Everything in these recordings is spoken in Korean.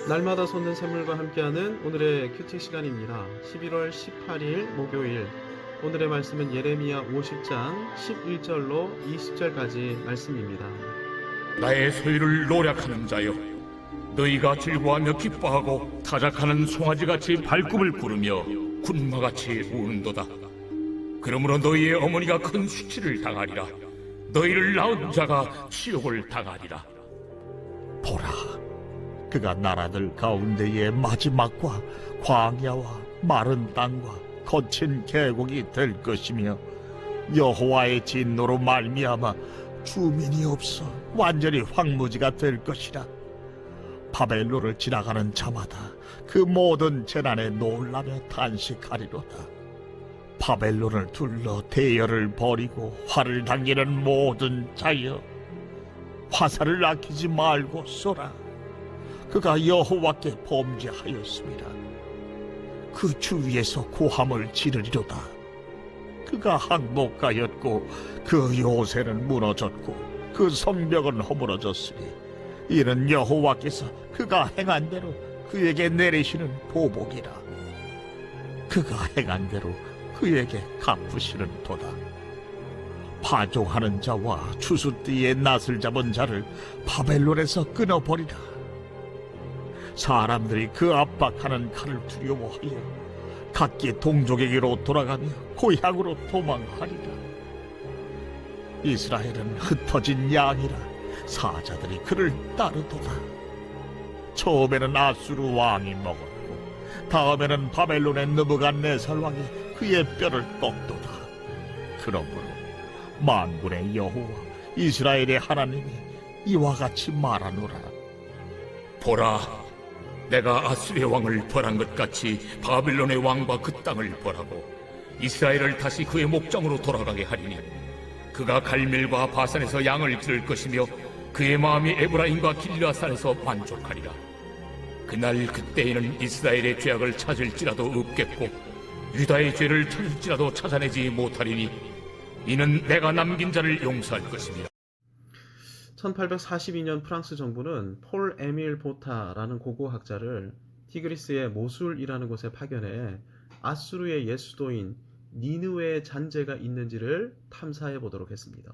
날마다 솟는 샘물과 함께하는 오늘의 큐티 시간입니다. 11월 18일 목요일, 오늘의 말씀은 예레미야 50장 11절로 20절까지 말씀입니다. 나의 소유를 노력하는 자여, 너희가 즐거워하며 기뻐하고 타작하는 송아지같이 발굽을 구르며 군마같이 우는도다. 그러므로 너희의 어머니가 큰 수치를 당하리라. 너희를 낳은 자가 치욕을 당하리라. 보라, 그가 나라들 가운데의 마지막과 광야와 마른 땅과 거친 계곡이 될 것이며, 여호와의 진노로 말미암아 주민이 없어 완전히 황무지가 될 것이라. 바벨론을 지나가는 자마다 그 모든 재난에 놀라며 단식하리로다. 바벨론을 둘러 대열을 벌이고 활을 당기는 모든 자여, 화살을 아끼지 말고 쏘라. 그가 여호와께 범죄하였습니다. 그 주위에서 고함을 지르리로다. 그가 항복하였고 그 요새는 무너졌고 그 성벽은 허물어졌으니, 이는 여호와께서 그가 행한 대로 그에게 내리시는 보복이라. 그가 행한 대로 그에게 갚으시는 도다. 파종하는 자와 추수띠에 낫을 잡은 자를 바벨론에서 끊어버리라. 사람들이 그 압박하는 칼을 두려워하여 각기 동족에게로 돌아가며 고향으로 도망하리라. 이스라엘은 흩어진 양이라 사자들이 그를 따르도다. 처음에는 아수르 왕이 먹었고 다음에는 바벨론의 느부갓네살 왕이 그의 뼈를 꺾도다. 그러므로 만군의 여호와 이스라엘의 하나님이 이와 같이 말하노라. 보라, 내가 아수르의 왕을 벌한 것 같이 바빌론의 왕과 그 땅을 벌하고 이스라엘을 다시 그의 목장으로 돌아가게 하리니, 그가 갈멜과 바산에서 양을 기를 것이며 그의 마음이 에브라임과 길르앗산에서 만족하리라. 그날 그때에는 이스라엘의 죄악을 찾을지라도 없겠고 유다의 죄를 찾을지라도 찾아내지 못하리니, 이는 내가 남긴 자를 용서할 것입니다. 1842년 프랑스 정부는 폴 에밀 보타라는 고고학자를 티그리스의 모술이라는 곳에 파견해 아수르의 옛 수도인 니느웨의 잔재가 있는지를 탐사해 보도록 했습니다.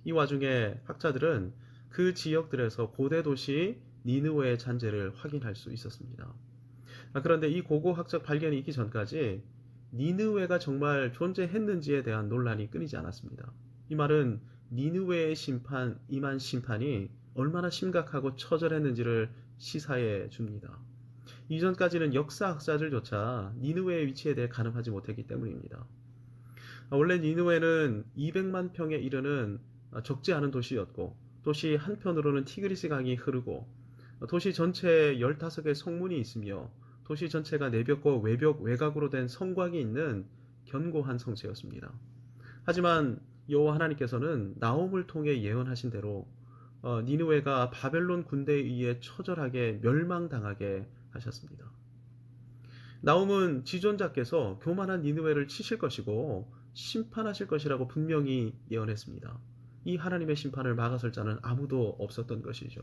이 와중에 학자들은 그 지역들에서 고대 도시 니느웨의 잔재를 확인할 수 있었습니다. 그런데 이 고고학적 발견이 있기 전까지 니느웨가 정말 존재했는지에 대한 논란이 끊이지 않았습니다. 이 말은 니느웨에 임한 심판이 얼마나 심각하고 처절했는지를 시사해 줍니다. 이전까지는 역사학자들조차 니느웨의 위치에 대해 가늠하지 못했기 때문입니다. 원래 니느웨는 200만 평에 이르는 적지 않은 도시였고, 도시 한편으로는 티그리스 강이 흐르고, 도시 전체에 15개의 성문이 있으며, 도시 전체가 내벽과 외곽으로 된 성곽이 있는 견고한 성체였습니다. 하지만 여호와 하나님께서는 나홈을 통해 예언하신 대로 니느웨가 바벨론 군대에 의해 처절하게 멸망당하게 하셨습니다. 나홈은 지존자께서 교만한 니느웨를 치실 것이고 심판하실 것이라고 분명히 예언했습니다. 이 하나님의 심판을 막아설 자는 아무도 없었던 것이죠.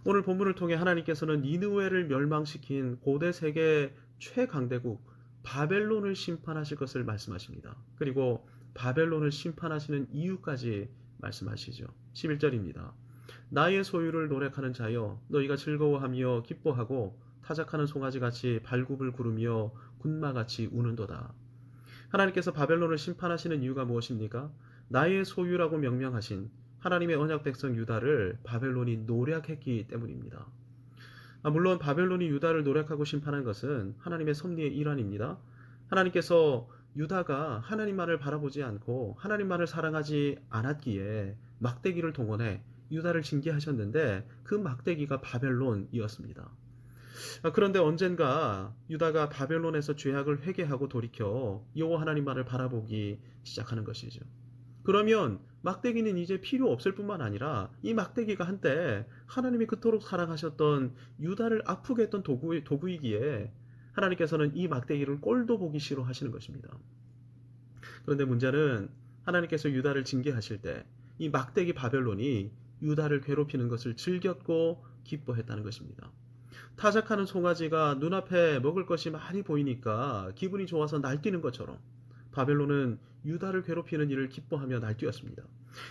오늘 본문을 통해 하나님께서는 니느웨를 멸망시킨 고대 세계 최강대국 바벨론을 심판하실 것을 말씀하십니다. 그리고 바벨론을 심판하시는 이유까지 말씀하시죠. 11절입니다. 나의 소유를 노력하는 자여, 너희가 즐거워하며 기뻐하고 타작하는 송아지같이 발굽을 구르며 군마같이 우는도다. 하나님께서 바벨론을 심판하시는 이유가 무엇입니까? 나의 소유라고 명명하신 하나님의 언약 백성 유다를 바벨론이 노략했기 때문입니다. 물론 바벨론이 유다를 노략하고 심판한 것은 하나님의 섭리의 일환입니다. 하나님께서 유다가 하나님만을 바라보지 않고 하나님만을 사랑하지 않았기에 막대기를 동원해 유다를 징계하셨는데, 그 막대기가 바벨론이었습니다. 그런데 언젠가 유다가 바벨론에서 죄악을 회개하고 돌이켜 여호와 하나님만을 바라보기 시작하는 것이죠. 그러면 막대기는 이제 필요 없을 뿐만 아니라 이 막대기가 한때 하나님이 그토록 사랑하셨던 유다를 아프게 했던 도구이기에 하나님께서는 이 막대기를 꼴도 보기 싫어하시는 것입니다. 그런데 문제는 하나님께서 유다를 징계하실 때 이 막대기 바벨론이 유다를 괴롭히는 것을 즐겼고 기뻐했다는 것입니다. 타작하는 송아지가 눈앞에 먹을 것이 많이 보이니까 기분이 좋아서 날뛰는 것처럼 바벨론은 유다를 괴롭히는 일을 기뻐하며 날뛰었습니다.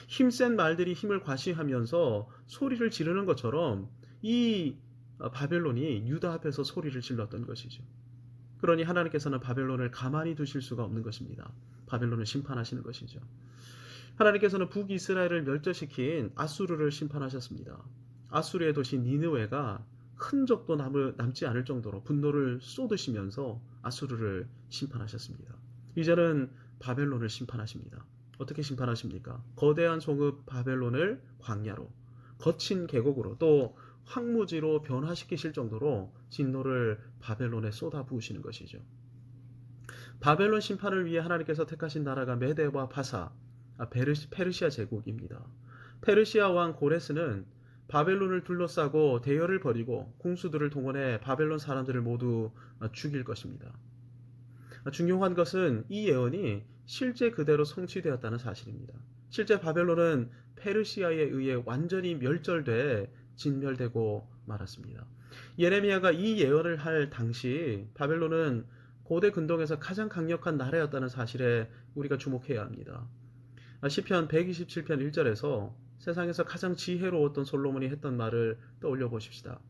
힘센 말들이 힘을 과시하면서 소리를 지르는 것처럼 이 바벨론이 유다 앞에서 소리를 질렀던 것이죠. 그러니 하나님께서는 바벨론을 가만히 두실 수가 없는 것입니다. 바벨론을 심판하시는 것이죠. 하나님께서는 북이스라엘을 멸절시킨 아수르를 심판하셨습니다. 아수르의 도시 니느웨가 흔적도 남지 않을 정도로 분노를 쏟으시면서 아수르를 심판하셨습니다. 이제는 바벨론을 심판하십니다. 어떻게 심판하십니까? 거대한 성읍 바벨론을 광야로, 거친 계곡으로, 또 황무지로 변화시키실 정도로 진노를 바벨론에 쏟아부으시는 것이죠. 바벨론 심판을 위해 하나님께서 택하신 나라가 메데와 바사, 페르시아 제국입니다. 페르시아 왕 고레스는 바벨론을 둘러싸고 대열을 벌이고 궁수들을 동원해 바벨론 사람들을 모두 죽일 것입니다. 중요한 것은 이 예언이 실제 그대로 성취되었다는 사실입니다. 실제 바벨론은 페르시아에 의해 완전히 멸절돼 진멸되고 말았습니다. 예레미야가 이 예언을 할 당시 바벨론은 고대 근동에서 가장 강력한 나라였다는 사실에 우리가 주목해야 합니다. 시편 127편 1절에서 세상에서 가장 지혜로웠던 솔로몬이 했던 말을 떠올려 보십시다.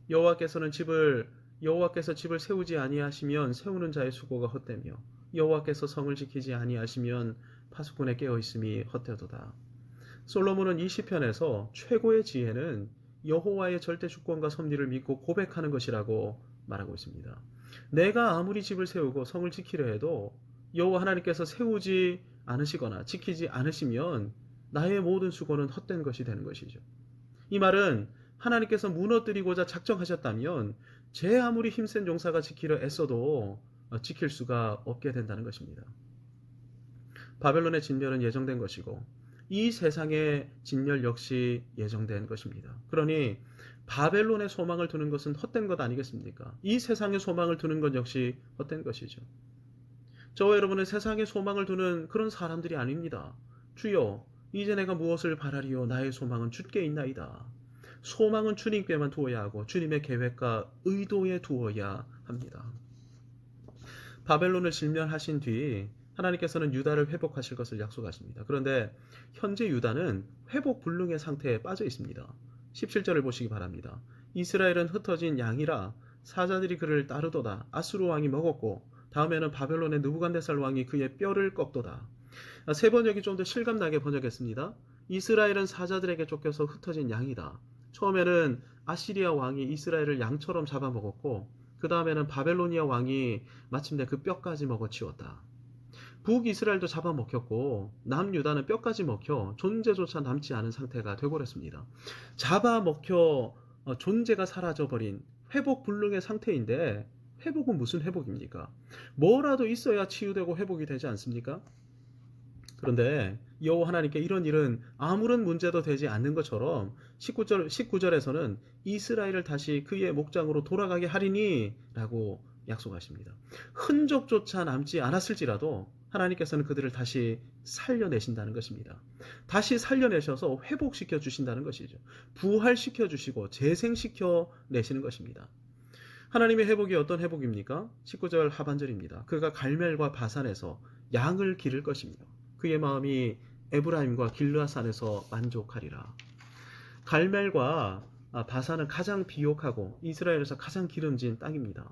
여호와께서 집을 세우지 아니하시면 세우는 자의 수고가 헛되며 여호와께서 성을 지키지 아니하시면 파수꾼의 깨어 있음이 헛되도다. 솔로몬은 이 시편에서 최고의 지혜는 여호와의 절대 주권과 섭리를 믿고 고백하는 것이라고 말하고 있습니다. 내가 아무리 집을 세우고 성을 지키려 해도 여호와 하나님께서 세우지 않으시거나 지키지 않으시면 나의 모든 수고는 헛된 것이 되는 것이죠. 이 말은 하나님께서 무너뜨리고자 작정하셨다면 제 아무리 힘센 용사가 지키려 애써도 지킬 수가 없게 된다는 것입니다. 바벨론의 진멸은 예정된 것이고 이 세상의 진멸 역시 예정된 것입니다. 그러니 바벨론의 소망을 두는 것은 헛된 것 아니겠습니까? 이 세상의 소망을 두는 것 역시 헛된 것이죠. 저와 여러분은 세상의 소망을 두는 그런 사람들이 아닙니다. 주여, 이제 내가 무엇을 바라리요? 나의 소망은 주께 있나이다. 소망은 주님께만 두어야 하고 주님의 계획과 의도에 두어야 합니다. 바벨론을 진멸하신 뒤 하나님께서는 유다를 회복하실 것을 약속하십니다. 그런데 현재 유다는 회복 불능의 상태에 빠져 있습니다. 17절을 보시기 바랍니다. 이스라엘은 흩어진 양이라 사자들이 그를 따르도다. 아수르 왕이 먹었고 다음에는 바벨론의 느부갓네살 왕이 그의 뼈를 꺾도다. 세 번역이 좀 더 실감나게 번역했습니다. 이스라엘은 사자들에게 쫓겨서 흩어진 양이다. 처음에는 아시리아 왕이 이스라엘을 양처럼 잡아먹었고 그 다음에는 바벨로니아 왕이 마침내 그 뼈까지 먹어치웠다. 북이스라엘도 잡아먹혔고 남유다는 뼈까지 먹혀 존재조차 남지 않은 상태가 되어버렸습니다. 잡아먹혀 존재가 사라져버린 회복 불능의 상태인데 회복은 무슨 회복입니까? 뭐라도 있어야 치유되고 회복이 되지 않습니까? 그런데 여호와 하나님께 이런 일은 아무런 문제도 되지 않는 것처럼 19절에서는 이스라엘을 다시 그의 목장으로 돌아가게 하리니 라고 약속하십니다. 흔적조차 남지 않았을지라도 하나님께서는 그들을 다시 살려내신다는 것입니다. 다시 살려내셔서 회복시켜 주신다는 것이죠. 부활시켜 주시고 재생시켜 내시는 것입니다. 하나님의 회복이 어떤 회복입니까? 19절 하반절입니다. 그가 갈멜과 바산에서 양을 기를 것이며 그의 마음이 에브라임과 길르앗산에서 만족하리라. 갈멜과 바산은 가장 비옥하고 이스라엘에서 가장 기름진 땅입니다.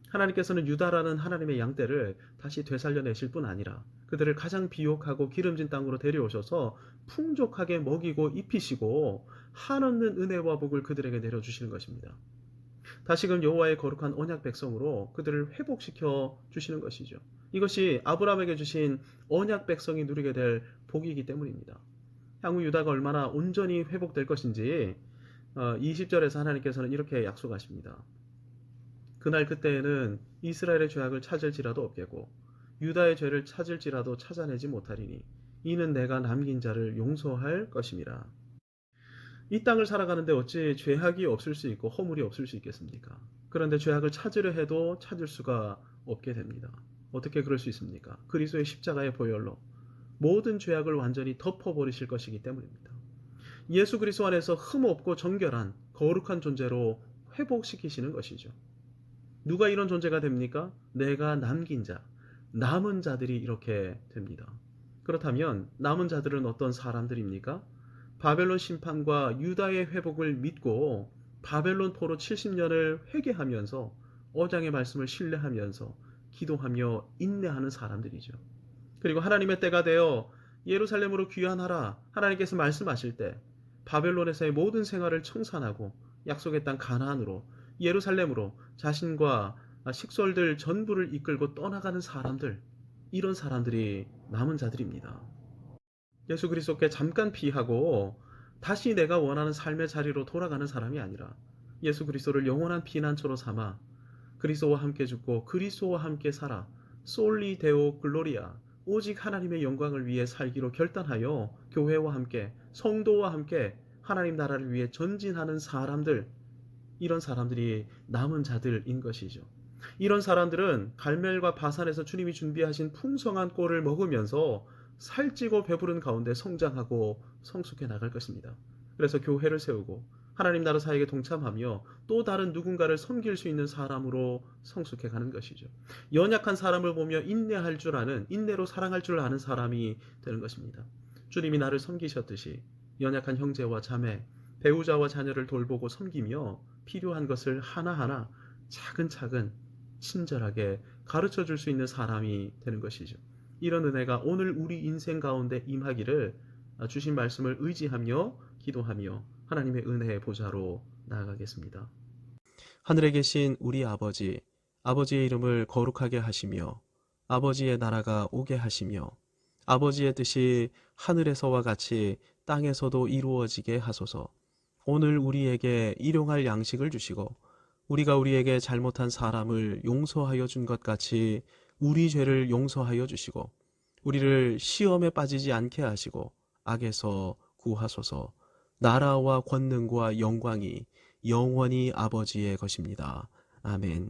하나님께서는 유다라는 하나님의 양떼를 다시 되살려내실 뿐 아니라 그들을 가장 비옥하고 기름진 땅으로 데려오셔서 풍족하게 먹이고 입히시고 한없는 은혜와 복을 그들에게 내려주시는 것입니다. 다시금 여호와의 거룩한 언약 백성으로 그들을 회복시켜 주시는 것이죠. 이것이 아브라함에게 주신 언약 백성이 누리게 될 복이기 때문입니다. 향후 유다가 얼마나 온전히 회복될 것인지 20절에서 하나님께서는 이렇게 약속하십니다. 그날 그때에는 이스라엘의 죄악을 찾을지라도 없겠고 유다의 죄를 찾을지라도 찾아내지 못하리니 이는 내가 남긴 자를 용서할 것임이라. 이 땅을 살아가는데 어찌 죄악이 없을 수 있고 허물이 없을 수 있겠습니까? 그런데 죄악을 찾으려 해도 찾을 수가 없게 됩니다. 어떻게 그럴 수 있습니까? 그리스도의 십자가의 보혈로 모든 죄악을 완전히 덮어버리실 것이기 때문입니다. 예수 그리스도 안에서 흠없고 정결한 거룩한 존재로 회복시키시는 것이죠. 누가 이런 존재가 됩니까? 내가 남긴 자, 남은 자들이 이렇게 됩니다. 그렇다면 남은 자들은 어떤 사람들입니까? 바벨론 심판과 유다의 회복을 믿고 바벨론 포로 70년을 회개하면서 어장의 말씀을 신뢰하면서 기도하며 인내하는 사람들이죠. 그리고 하나님의 때가 되어 예루살렘으로 귀환하라 하나님께서 말씀하실 때 바벨론에서의 모든 생활을 청산하고 약속의 땅 가나안으로 예루살렘으로 자신과 식솔들 전부를 이끌고 떠나가는 사람들, 이런 사람들이 남은 자들입니다. 예수 그리스도께 잠깐 피하고 다시 내가 원하는 삶의 자리로 돌아가는 사람이 아니라 예수 그리스도를 영원한 피난처로 삼아 그리스도와 함께 죽고 그리스도와 함께 살아 솔리 데오 글로리아 오직 하나님의 영광을 위해 살기로 결단하여 교회와 함께 성도와 함께 하나님 나라를 위해 전진하는 사람들, 이런 사람들이 남은 자들인 것이죠. 이런 사람들은 갈멜과 바산에서 주님이 준비하신 풍성한 꼴을 먹으면서 살찌고 배부른 가운데 성장하고 성숙해 나갈 것입니다. 그래서 교회를 세우고 하나님 나라 사역에 동참하며 또 다른 누군가를 섬길 수 있는 사람으로 성숙해 가는 것이죠. 연약한 사람을 보며 인내할 줄 아는, 인내로 사랑할 줄 아는 사람이 되는 것입니다. 주님이 나를 섬기셨듯이 연약한 형제와 자매, 배우자와 자녀를 돌보고 섬기며 필요한 것을 하나하나 차근차근 친절하게 가르쳐 줄 수 있는 사람이 되는 것이죠. 이런 은혜가 오늘 우리 인생 가운데 임하기를 주신 말씀을 의지하며 기도하며 하나님의 은혜의 보좌로 나아가겠습니다. 하늘에 계신 우리 아버지, 아버지의 이름을 거룩하게 하시며 아버지의 나라가 오게 하시며 아버지의 뜻이 하늘에서와 같이 땅에서도 이루어지게 하소서. 오늘 우리에게 일용할 양식을 주시고 우리가 우리에게 잘못한 사람을 용서하여 준 것 같이 우리 죄를 용서하여 주시고 우리를 시험에 빠지지 않게 하시고 악에서 구하소서. 나라와 권능과 영광이 영원히 아버지의 것입니다. 아멘.